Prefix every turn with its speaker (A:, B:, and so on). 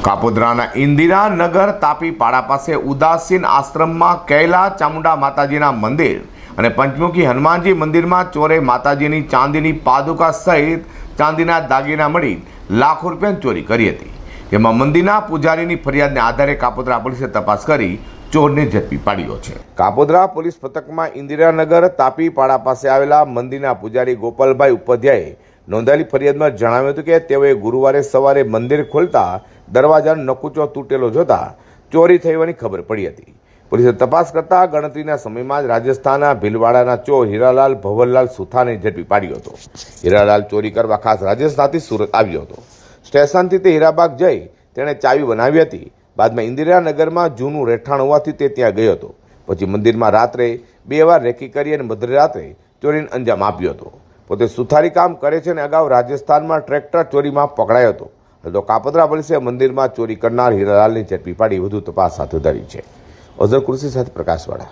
A: કાપોદ્રાના ઇન્દિરાનગર તાપી પાડા પાસે ઉદાસીન આશ્રમમાં કૈલા ચામુંડા માતાજીના મંદિર અને પંચમુખી હનુમાનજી મંદિરમાં ચોરે માતાજીની ચાંદીની પાદુકા સહિત ચાંદીના દાગીના મળી લાખો રૂપિયાની ચોરી કરી હતી। જેમાં મંદિરના પૂજારીની ફરિયાદને આધારે કાપોદ્રા પોલીસે તપાસ કરી ચોરને ઝડપી પાડ્યો છે। કાપોદ્રા પોલીસ મથકમાં ઇન્દિરાનગર તાપી પાડા પાસે આવેલા મંદિરના પૂજારી ગોપાલભાઈ ઉપાધ્યાયે નોંધાયેલી ફરિયાદમાં જણાવ્યું હતું કે તેઓએ ગુરુવારે સવારે મંદિર ખોલતા દરવાજાનો નકુચો તૂટેલો જોતા ચોરી થઈ હોવાની ખબર પડી હતી। પોલીસે તપાસ કરતા ગણતરીના સમયમાં જ રાજસ્થાનના ભીલવાડાના ચોર હીરાલાલ ભવરલાલ સુથાને ઝડપી પાડ્યો હતો। હીરાલાલ ચોરી કરવા ખાસ રાજસ્થાનથી સુરત આવ્યો હતો। સ્ટેશનથી તે હીરાબાગ જઈ તેણે ચાવી બનાવી હતી। બાદમાં ઇન્દિરાનગરમાં જૂનું રહેઠાણ હોવાથી તે ત્યાં ગયો હતો। પછી મંદિરમાં રાત્રે 2 વાર રેકી કરી અને મધરાત્રે ચોરીને અંજામ આપ્યો હતો। પોતે સુથારી કામ કરે છે અને અગાઉ રાજસ્થાનમાં ટ્રેક્ટર ચોરીમાં પકડાયો હતો। તો કાપોદ્રા પોલીસે મંદિરમાં ચોરી કરનાર હીરાલાલની ઝડપી પાડી વધુ તપાસ હાથ ધરી છે। અઝર કુર્સી સાથે પ્રકાશવાળા।